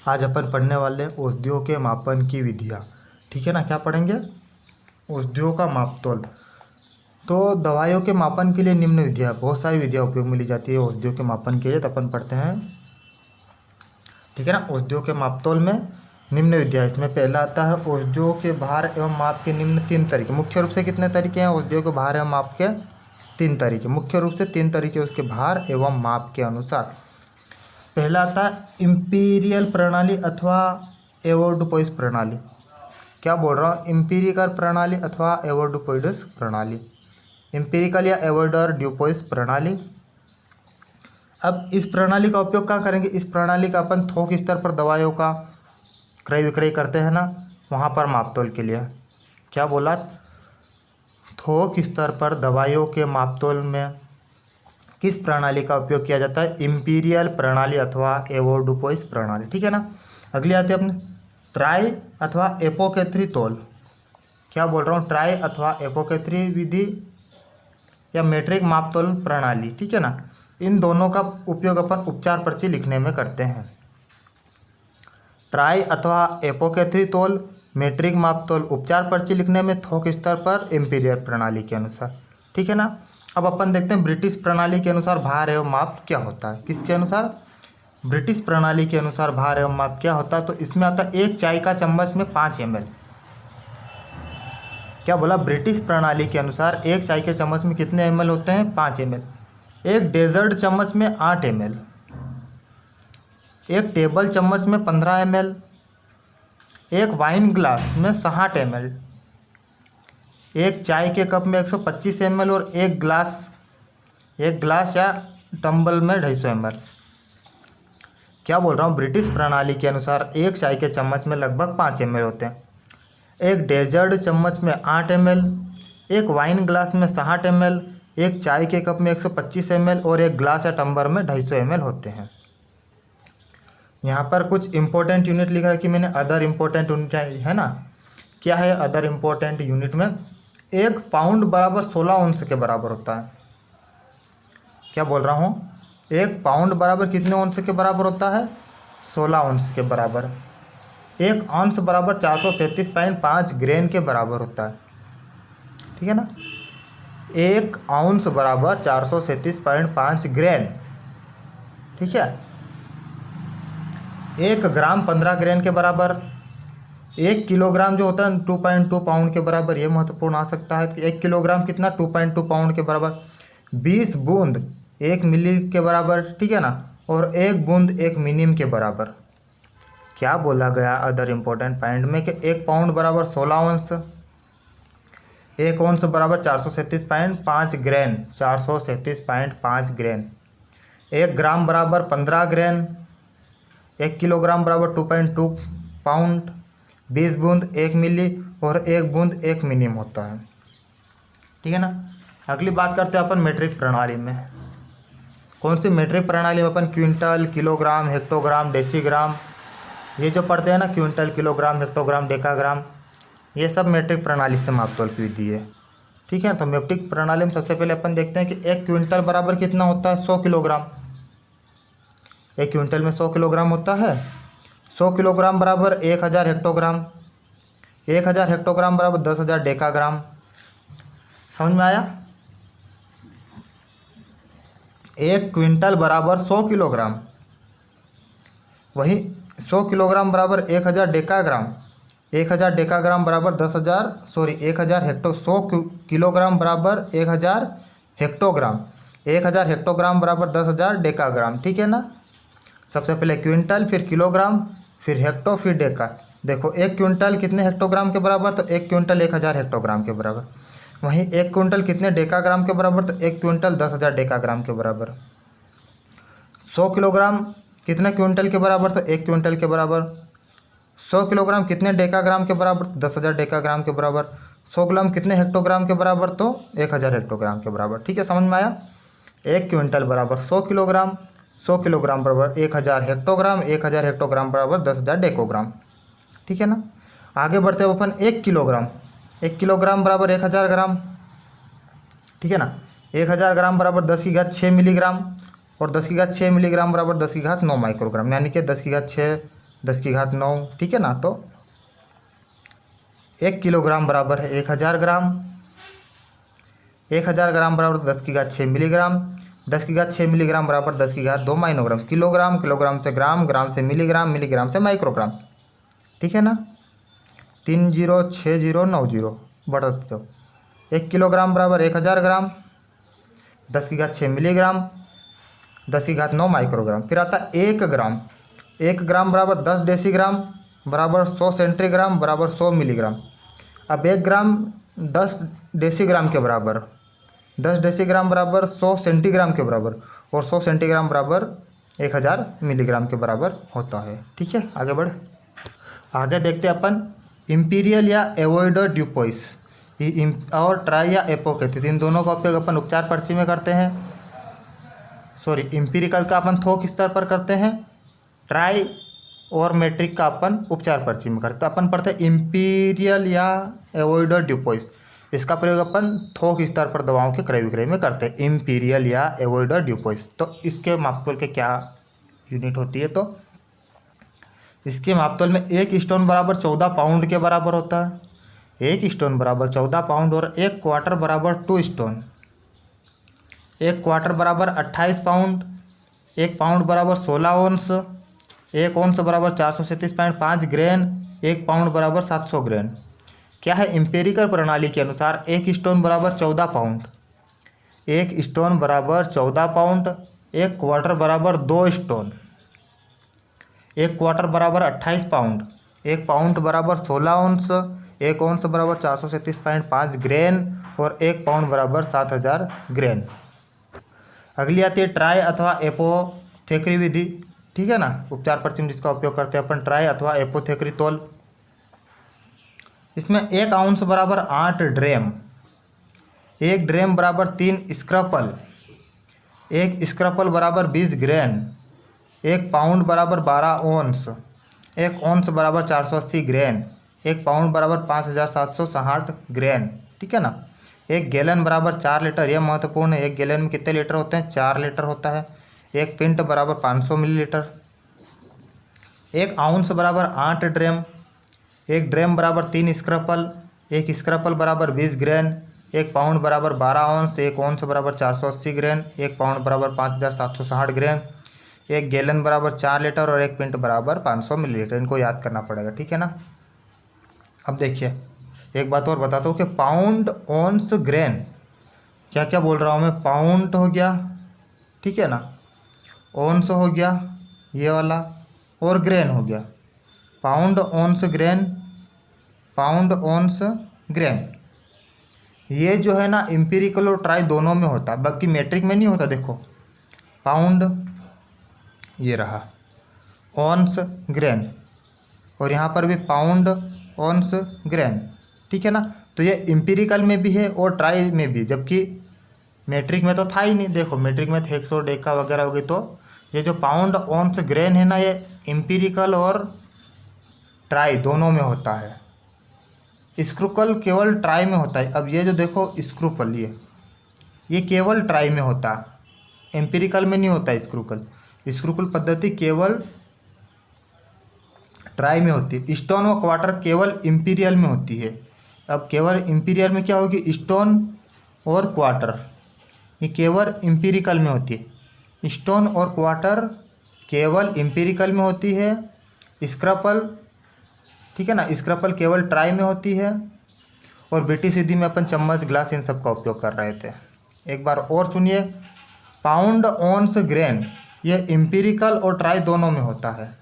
आज अपन पढ़ने वाले औषधियों के मापन की विधियाँ। ठीक है ना, क्या पढ़ेंगे? औषधियों का मापतोल। तो दवाइयों के मापन के लिए निम्न विधियाँ, बहुत सारी विधियाँ उपयोग में ली जाती है औषधियों के मापन के लिए। तो अपन पढ़ते हैं, ठीक है ना। औषधियों के मापतोल में निम्न विधियाँ, इसमें पहला आता है औषधियों के भार एवं माप के निम्न 3 तरीके। मुख्य रूप से कितने तरीके हैं औषधियों के भार एवं माप के? 3 तरीके, मुख्य रूप से 3 तरीके उसके भार एवं माप के अनुसार। पहला आता है इम्पीरियल प्रणाली अथवा एवोर्डुपोइस प्रणाली। क्या बोल रहा हूँ? इम्पीरिकल प्रणाली अथवा एवोर्डुपोइस प्रणाली, इम्पीरिकल या एवोर्डर ड्यूपोइस प्रणाली। अब इस प्रणाली का उपयोग कहाँ करेंगे? इस प्रणाली का अपन थोक स्तर पर दवाइयों का क्रय विक्रय करते हैं ना, वहाँ पर मापतोल के लिए। क्या बोला? थोक स्तर पर दवाइयों के मापतोल में किस प्रणाली का उपयोग किया जाता है? इम्पीरियल प्रणाली अथवा एवोर्डुपोइस प्रणाली। ठीक है ना। अगली आती है अपने ट्राई अथवा एपोकेथ्री तोल। क्या बोल रहा हूँ? ट्राई अथवा एपोकेथ्री विधि या मेट्रिक मापतोल प्रणाली। ठीक है ना। इन दोनों का उपयोग अपन उपचार पर्ची लिखने में करते हैं। ट्राई अथवा एपोकेथ्री तोल, मेट्रिक मापतोल उपचार पर्ची लिखने में, थोक स्तर पर इम्पीरियल प्रणाली के अनुसार। ठीक है ना। अब अपन देखते हैं ब्रिटिश प्रणाली के अनुसार भार एवं माप क्या होता है। किसके अनुसार? ब्रिटिश प्रणाली के अनुसार भार एवं माप क्या होता है? तो इसमें आता है एक चाय का चम्मच में 5 ml। क्या बोला? ब्रिटिश प्रणाली के अनुसार एक चाय के चम्मच में कितने ml होते हैं? 5 ml। एक डेजर्ट चम्मच में 8 ml, एक टेबल चम्मच में 15 ml, एक वाइन ग्लास में 60 ml, एक चाय के कप में 125 ml और एक ग्लास या टम्बल में 250 ml। क्या बोल रहा हूँ? ब्रिटिश प्रणाली के अनुसार एक चाय के चम्मच में लगभग 5 ml होते हैं, एक डेजर्ट चम्मच में 8 ml, एक वाइन ग्लास में 60 ml, एक चाय के कप में 125 ml और एक ग्लास या टम्बल में 250 ml होते हैं। यहाँ पर कुछ इंपॉर्टेंट यूनिट लिखा है कि मैंने, अदर इंपॉर्टेंट यूनिट है ना। क्या है अदर इंपॉर्टेंट यूनिट में? 1 पाउंड बराबर 16 औंस के बराबर होता है। क्या बोल रहा हूँ? 1 पाउंड बराबर कितने औंस के बराबर होता है? 16 औंस के बराबर। 1 औंस बराबर 437.5 ग्रेन के बराबर होता है। ठीक है ना। 1 औंस बराबर 437.5 ग्रेन। ठीक है। 1 ग्राम 15 ग्रेन के बराबर। 1 किलोग्राम जो होता है 2.2 पाउंड के बराबर। ये महत्वपूर्ण आ सकता है कि 1 किलोग्राम कितना? 2.2 पाउंड के बराबर। 20 बूंद 1 मिली के बराबर। ठीक है ना। और 1 बूंद 1 मिनीम के बराबर। क्या बोला गया अदर इम्पोर्टेंट पॉइंट में कि 1 पाउंड बराबर 16 औंस, 1 औंस बराबर 437.5 ग्रेन, 437.5 ग्रेन। 1 ग्राम बराबर 15 ग्रेन, 1 किलोग्राम बराबर 2.2 पाउंड, 20 बूंद 1 मिली और 1 बूंद 1 मिनीम होता है। ठीक है ना। अगली बात करते हैं अपन मेट्रिक प्रणाली में। कौन सी मेट्रिक प्रणाली में? अपन क्विंटल, किलोग्राम, हेक्टोग्राम, डेसीग्राम, ये जो पढ़ते हैं ना, क्विंटल, किलोग्राम, हेक्टोग्राम, डेकाग्राम, ये सब मेट्रिक प्रणाली से मापतोल की विधि है। ठीक है। तो मेट्रिक प्रणाली में सबसे पहले अपन देखते हैं कि 1 क्विंटल बराबर कितना होता है? 100 किलोग्राम। 1 क्विंटल में 100 किलोग्राम होता है। 100 किलोग्राम बराबर 1000 हेक्टोग्राम। 1000 हेक्टोग्राम बराबर 10,000 डेकाग्राम। समझ में आया? 1 क्विंटल बराबर 100 किलोग्राम, वही 100 किलोग्राम बराबर 1000 डेकाग्राम। 1000 डेकाग्राम बराबर 10,000 100 किलोग्राम बराबर 1000 हेक्टोग्राम। 1000 हेक्टोग्राम बराबर 10,000 डेकाग्राम। ठीक है ना। सबसे पहले क्विंटल, फिर किलोग्राम, फिर हेक्टो, फिर डेका। देखो 1 क्विंटल कितने हेक्टोग्राम के बराबर? तो 1 क्विंटल 1000 हेक्टोग्राम के बराबर। वहीं 1 क्विंटल कितने डेकाग्राम के बराबर? तो 1 क्विंटल 10,000 डेकाग्राम के बराबर। 100 किलोग्राम कितने क्विंटल के बराबर? तो 1 क्विंटल के बराबर। 100 किलोग्राम कितने डेकाग्राम के बराबर? 10,000 डेकाग्राम के बराबर। 100 ग्राम कितने हेक्टोग्राम के बराबर? तो 1000 हेक्टोग्राम के बराबर। ठीक है, समझ में आया? 1 क्विंटल बराबर 100 किलोग्राम, 100 किलोग्राम बराबर 1000 हेक्टोग्राम, 1000 हेक्टोग्राम बराबर 10,000 डेकोग्राम। ठीक है ना। आगे बढ़ते हैं अपन 1 किलोग्राम। 1 किलोग्राम बराबर 1000 ग्राम। ठीक है ना। 1000 ग्राम बराबर 10⁻6 मिलीग्राम और 10⁻6 मिलीग्राम बराबर 10⁻9 माइक्रोग्राम, यानी कि 10⁻6 10 की घात 9, ठीक है ना। तो 1 किलोग्राम बराबर है 1000 ग्राम, 1000 ग्राम बराबर 10 की घात 6 मिलीग्राम, 10 की घात 6 मिलीग्राम बराबर 10 की घात 2 माइक्रोग्राम। किलोग्राम, किलोग्राम से ग्राम, ग्राम से मिलीग्राम, मिलीग्राम से माइक्रोग्राम, ठीक है ना। 3 0 6 0 9 0 बढ़ते जाओ। 1 किलोग्राम बराबर 1000 ग्राम, 10 की घात 6 मिलीग्राम, 10 की घात 9 माइक्रोग्राम। फिर आता है 1 ग्राम, 1 ग्राम बराबर 10 डेसीग्राम बराबर 100 सेंटीग्राम बराबर 100 मिलीग्राम। अब 1 ग्राम 10 डेसीग्राम के बराबर, 10 डेसीग्राम बराबर 100 सेंटीग्राम के बराबर, और 100 सेंटीग्राम बराबर 1000 मिलीग्राम के बराबर होता है, ठीक है। आगे बढ़े, आगे देखते हैं अपन इम्पीरियल या एवोइडो ड्यूपोइस और ट्राई या एपोकेथिस, इन दोनों का उपयोग अपन उपचार पर्ची में करते हैं। सॉरी, इम्पीरिकल का अपन थोक स्तर पर करते हैं, ट्राई और मैट्रिक का अपन उपचार पर्ची में करते हैं। अपन पढ़ते हैं इम्पीरियल या एवोइडो ड्यूपोइस, इसका प्रयोग अपन थोक स्तर पर दवाओं के क्रय विक्रय में करते हैं, इम्पीरियल या एवोइडो ड्यूपोइस। तो इसके मापतोल के क्या यूनिट होती है, तो इसके मापतोल में 1 स्टोन बराबर 14 पाउंड के बराबर होता है। 1 स्टोन बराबर 14 पाउंड और 1 क्वार्टर बराबर 2 स्टोन। 1 क्वार्टर बराबर 28 पाउंड, 1 पाउंड बराबर 16 ओंस, 1 ओंस बराबर 437.5 ग्रेन, 1 पाउंड बराबर 700 ग्रेन। क्या है, एम्पिरिकल प्रणाली के अनुसार 1 स्टोन बराबर 14 पाउंड, 1 स्टोन बराबर 14 पाउंड, 1 क्वार्टर बराबर 2 स्टोन, 1 क्वार्टर बराबर 28 पाउंड, 1 पाउंड बराबर 16 ओंस, 1 ओंस बराबर 437.5 ग्रेन और 1 पाउंड बराबर 7000 ग्रेन। अगली आती है ट्राई अथवा एपोथेक्री विधि, ठीक है ना। उपचार पर्ची में जिसका उपयोग करते हैं अपन ट्राई अथवा एपोथेक्री तोल। इसमें 1 आउंस बराबर 8 ड्रेम, 1 ड्रेम बराबर 3 स्क्रपल, 1 स्क्रपल बराबर 20 ग्रेन, 1 पाउंड बराबर 12 ओंस, 1 ओंस बराबर 480 ग्रेन, 1 पाउंड बराबर 5760 ग्रेन, ठीक है ना। 1 गैलन बराबर 4 लीटर, यह महत्वपूर्ण है। 1 गैलन में कितने लीटर होते हैं, 4 लीटर होता है। 1 पिंट बराबर 500 मिलीलीटर। 1 आउंस बराबर 8 ड्रेम, 1 ड्रेम बराबर 3 स्क्रपल, 1 स्क्रपल बराबर 20 ग्रेन, 1 पाउंड बराबर 12 ओंस, 1 ओंस बराबर 480 ग्रेन, 1 पाउंड बराबर 5760 ग्रेन, 1 गैलन बराबर 4 लीटर और 1 पिंट बराबर 500 मिलीलीटर। इनको याद करना पड़ेगा, ठीक है ना। अब देखिए, एक बात और बताता हूँ कि पाउंड ओंस ग्रेन, क्या क्या बोल रहा हूँ मैं, पाउंड हो गया, ठीक है ना, ओंस हो गया ये वाला, और ग्रेन हो गया। पाउंड ओंस ग्रेन, पाउंड ओंस ग्रेन, ये जो है ना एम्पिरिकल और ट्राई दोनों में होता है, बाकी मैट्रिक में नहीं होता। देखो पाउंड ये रहा, ओंस ग्रेन, और यहाँ पर भी पाउंड ओंस ग्रेन, ठीक है ना। तो ये एम्पिरिकल में भी है और ट्राई में भी, जबकि मैट्रिक में तो था ही नहीं। देखो मैट्रिक में हेक्सो डेका वगैरह हो गई, तो ये जो पाउंड ओंस ग्रेन है ना, ये एम्पिरिकल और ट्राई दोनों में होता है। स्क्रूकल केवल ट्राई में होता है। अब ये जो देखो स्क्रूपल, ये केवल ट्राई में होता है, एम्पिरिकल में नहीं होता। स्क्रूकल पद्धति केवल ट्राई में होती है। स्टोन व क्वार्टर केवल इम्पीरियल में होती है। अब केवल इम्पीरियल में क्या होगी, स्टोन और क्वार्टर, ये केवल इम्पीरिकल में होती है। स्टोन और क्वार्टर केवल इम्पीरिकल में होती है। स्क्रपल, ठीक है ना, स्क्रपल केवल ट्राई में होती है। और ब्रिटिश विधि में अपन चम्मच, ग्लास इन सब का उपयोग कर रहे थे। एक बार और सुनिए, पाउंड ओंस ग्रेन ये इम्पीरिकल और ट्राई दोनों में होता है।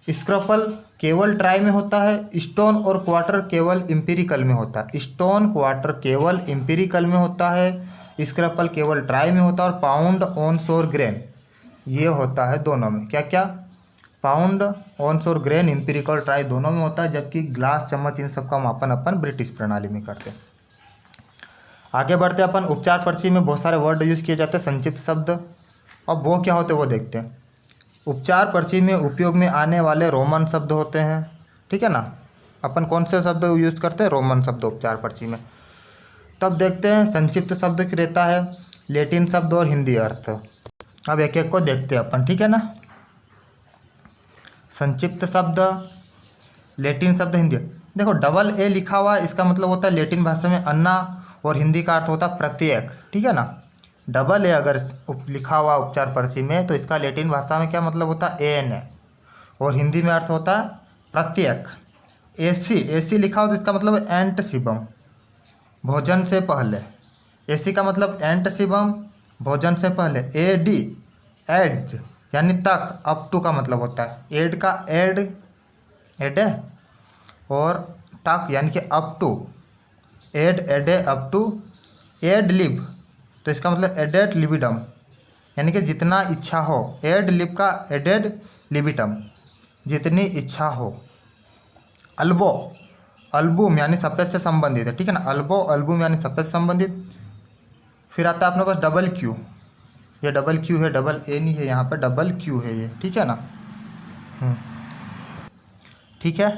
स्क्रपल केवल ट्राई में होता है। स्टोन और क्वार्टर केवल इम्पीरिकल में होता है। स्टोन क्वार्टर केवल इम्पीरिकल में होता है। स्क्रपल केवल ट्राई में होता है। और पाउंड ओंस और ग्रेन ये होता है दोनों में। क्या क्या, पाउंड ओंस और ग्रेन इम्पीरिकल ट्राई दोनों में होता है, जबकि ग्लास, चम्मच इन सब का मापन अपन ब्रिटिश प्रणाली में करते हैं। आगे बढ़ते अपन, उपचार पर्ची में बहुत सारे वर्ड यूज़ किए जाते हैं, संक्षिप्त शब्द। अब वो क्या होते हैं वो देखते हैं। उपचार पर्ची में उपयोग में आने वाले रोमन शब्द होते हैं, ठीक है ना। अपन कौन से शब्द यूज़ करते हैं, रोमन शब्द उपचार पर्ची में। तब देखते हैं संक्षिप्त शब्द रहता है, लैटिन शब्द और हिंदी अर्थ। अब एक एक को देखते हैं अपन, ठीक है ना। संक्षिप्त शब्द, लैटिन शब्द हिंदी। देखो डबल ए लिखा हुआ है, इसका मतलब होता है लैटिन भाषा में अन्ना और हिंदी का अर्थ होता है प्रत्येक, ठीक है ना। डबल ए अगर लिखा हुआ उपचार पर्ची में तो इसका लैटिन भाषा में क्या मतलब होता है एन है, और हिंदी में अर्थ होता है प्रत्येक। एसी लिखा हो तो इसका मतलब है एंट शिवम, भोजन से पहले। एसी का मतलब एंट शिवम, भोजन से पहले। एडी एड यानी तक, अप टू का मतलब होता है। एड का एड है, और तक यानी कि अप टू। एड एडे अप टू। एड लिव तो इसका मतलब एडेड लिबिडम यानी कि जितना इच्छा हो। एड लिव का एडेड लिबिडम जितनी इच्छा हो। अल्बो अल्बुम यानी सफ़ेद से संबंधित है, ठीक है ना। अल्बो अल्बुम यानी सफ़ेद से संबंधित। फिर आता है अपने पास डबल क्यू, ये डबल क्यू है, डबल ए नहीं है यहाँ पे, डबल क्यू है ये, ठीक है ना। ठीक है।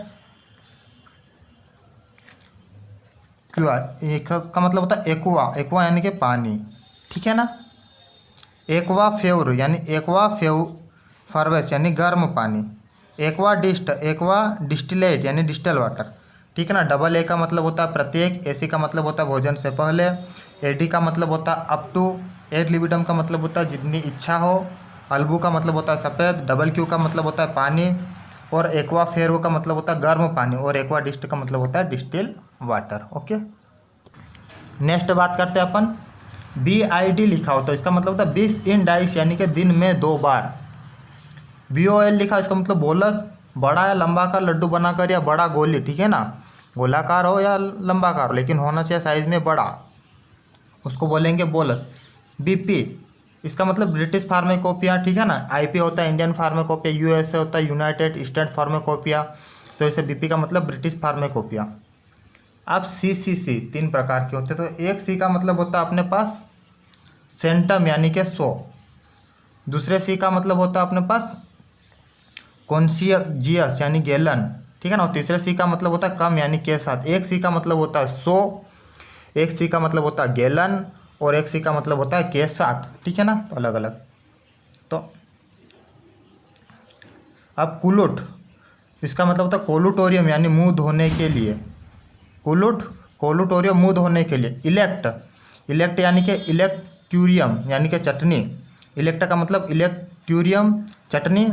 क्यूआ एक का मतलब होता है एक्वा, एक्वा यानी कि पानी, ठीक है ना। एक्वा फेवर यानी एक्वा फॉरवेस यानी गर्म पानी। एक्वा डिस्टिलेट यानी डिस्टल वाटर, ठीक है ना। डबल ए का मतलब होता है प्रत्येक। एसी का मतलब होता है भोजन से पहले। एडी का मतलब होता है अप टू। एड लिबिडम का मतलब होता है जितनी इच्छा हो। अल्बू का मतलब होता है सफ़ेद। डबल क्यू का मतलब होता है पानी, और एक्वा फेरो का मतलब होता है गर्म पानी, और एक्वा डिस्ट का मतलब होता है डिस्टिल वाटर। ओके, नेक्स्ट बात करते हैं अपन। BID लिखा हो तो इसका मतलब होता है 20 इन डाइस यानी कि दिन में 2 बार। BOL लिखा इसका मतलब बोलस, बड़ा या लंबा का लड्डू बनाकर या बड़ा गोली, ठीक है ना। गोलाकार हो या लंबाकार हो, लेकिन होना चाहिए साइज में बड़ा, उसको बोलेंगे बोलस। BP इसका मतलब ब्रिटिश फार्माकोपिया, ठीक है ना। IP होता है इंडियन फार्माकोपिया। USA होता है यूनाइटेड स्टेट फार्माकोपिया, तो इसे BP का मतलब ब्रिटिश फार्माकोपिया। अब CCC 3 प्रकार के होते हैं। तो एक C का मतलब होता है अपने पास सेंटम यानी कि 100। दूसरे C का मतलब होता है अपने पास कॉन्सियजियस यानी गैलन, ठीक है ना। और तीसरे C का मतलब होता है कम यानी के साथ। एक C का मतलब होता है 100, एक C का मतलब होता है गैलन, और एक C का मतलब होता है के साथ, ठीक है ना, अलग अलग। तो अब कुलुट, इसका मतलब होता है कोलुटोरियम यानी मुंह धोने के लिए। कोलुटोरियम मुंह धोने के लिए। इलेक्ट यानी कि इलेक्ट्यूरियम यानी कि चटनी। इलेक्ट का मतलब इलेक्ट्यूरियम चटनी।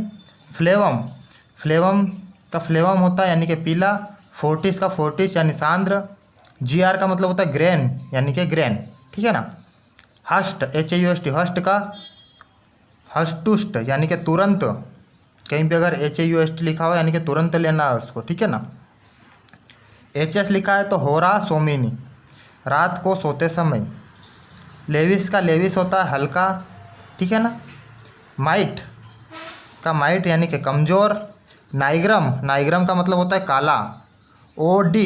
फ्लेवम का फ्लेवम होता है यानी कि पीला। फोर्टिस का फोर्टिस यानी सांद्र। GR का मतलब होता है ग्रेन यानी कि ग्रेन, ठीक है ना। हस्ट HAUST हस्ट का हस्टुस्ट यानी कि तुरंत। कहीं पे अगर HAUST लिखा हो यानी कि तुरंत लेना है उसको, ठीक है ना। HS लिखा है तो होरा सोमिनी, रात को सोते समय। लेविस का लेविस होता है हल्का, ठीक है ना। माइट का माइट यानी कि कमज़ोर। नाइग्रम का मतलब होता है काला। OD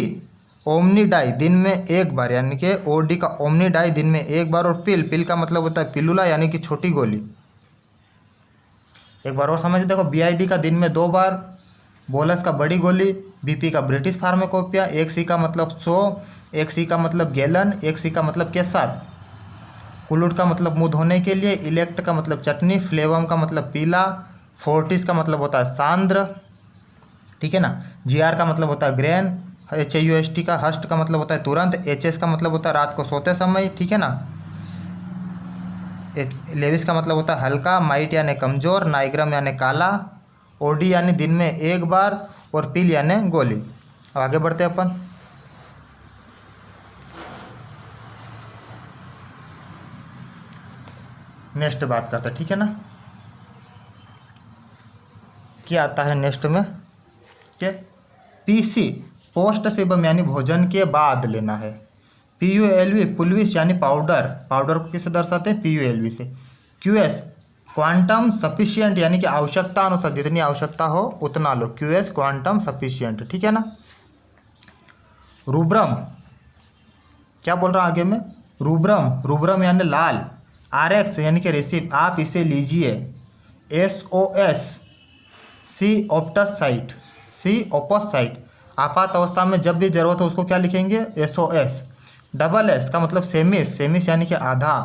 ओमनीडाई दिन में एक बार यानी कि OD का ओमनीडाई दिन में एक बार। और पिल का मतलब होता है पिलुला यानी कि छोटी गोली। एक बार और समझ देखो, BID का दिन में 2 बार। बोलस का बड़ी गोली। BP का ब्रिटिश फार्माकोपिया। एक C का मतलब 100, एक C का मतलब गैलन, एक C का मतलब के साथ। कुलुट का मतलब मुंह धोने के लिए। इलेक्ट का मतलब चटनी। फ्लेवम का मतलब पीला। फोर्टिस का मतलब होता है सांद्र, ठीक है ना। GR का मतलब होता है ग्रेन। HAUST का हस्ट का मतलब होता है तुरंत। HS का मतलब होता है रात को सोते समय, ठीक है ना। लेविस का मतलब होता है हल्का। माइट यानी कमज़ोर। नाइग्रम यानी काला। OD यानी दिन में एक बार, और पिल यानी गोली। अब आगे बढ़ते हैं अपन। नेक्स्ट बात करते हैं, ठीक है ना। क्या आता है नेक्स्ट में कि PC पोस्ट सेबम यानी भोजन के बाद लेना है। PULV पुलविस यानी पाउडर को किससे दर्शाते हैं PULV से। QS क्वांटम सफिशिएंट यानी कि आवश्यकता अनुसार, जितनी आवश्यकता हो उतना लो। QS क्वांटम सफिशिएंट, ठीक है ना। रूब्रम क्या बोल रहा आगे में, रूब्रम यानी लाल। RX यानी कि रिसीव, आप इसे लीजिए। SOS सी ऑपस साइट, आपात अवस्था में जब भी जरूरत हो उसको क्या लिखेंगे SOS। SS का मतलब सेमिस यानी कि आधा।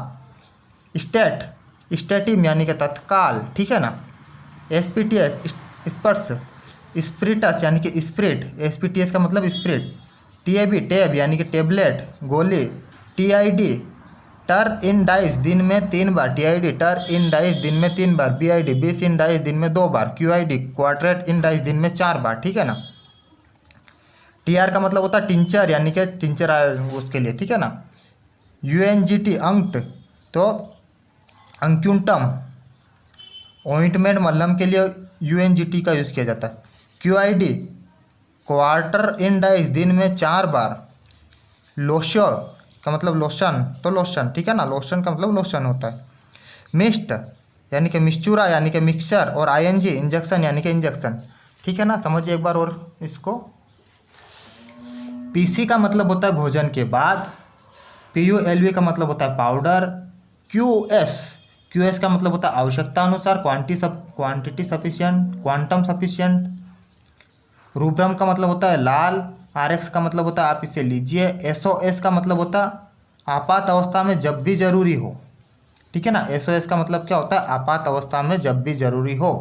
स्टेटिम यानी कि तत्काल, ठीक है ना। SPTS स्पर्श स्प्रिटस यानी कि स्प्रिट, SPTS का मतलब स्प्रिट, TAB टैब यानी कि टेबलेट गोली, TID टर इन डाइस दिन में 3 बार, TID टर इन डाइस दिन में 3 बार, BID 20 इन डाइस दिन में 2 बार, QID क्वाड्रेट इन डाइस दिन में 4 बार, ठीक है ना। TR का मतलब होता है टिंचर यानी कि टिंचर उसके लिए, ठीक है ना। UNGT अंक्ट तो अंक्यूंटम ऑइंटमेंट मल्लम के लिए UNGT का यूज़ किया जाता है। QID क्वार्टर इन डाइस दिन में 4 बार, लोशो का मतलब लोशन तो लोशन, ठीक है ना, लोशन का मतलब लोशन होता है। मिस्ट यानी कि मिक्सचूरा यानी कि मिक्सचर, और ING इंजेक्शन यानी कि इंजेक्शन, ठीक है ना। समझिए एक बार और इसको। PC का मतलब होता है भोजन के बाद, PULV का मतलब होता है पाउडर, QS का मतलब होता है आवश्यकता अनुसार, quantity sufficient, quantum sufficient. Rubrum का मतलब होता है लाल, RX का मतलब होता है आप इसे लीजिए, SOS का मतलब होता है आपात अवस्था में जब भी जरूरी हो, ठीक है ना। SOS का मतलब क्या होता है, आपात अवस्था में जब भी जरूरी हो।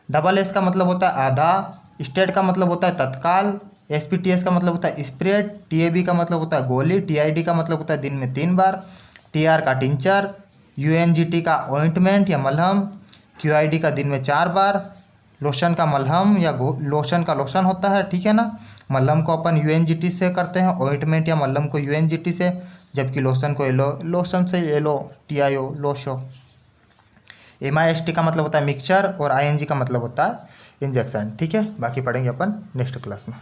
SS का मतलब होता है आधा, स्टेट का मतलब होता है तत्काल, SPTS का मतलब होता है स्प्रेड, TAB का मतलब होता है गोली, TID का मतलब होता है दिन में 3 बार, TR का टिंचर, UNGT का ऑइंटमेंट या मलहम, QID का दिन में 4 बार, लोशन का मलहम या लोशन का लोशन होता है, ठीक है ना। मलहम को अपन UNGT से करते हैं, ऑइंटमेंट या मलहम को UNGT से, जबकि लोशन को लोशन से TIO लोशो। MIST का मतलब होता है मिक्सचर, और ING का मतलब होता है इंजेक्शन, ठीक है। बाकी पढ़ेंगे अपन नेक्स्ट क्लास में।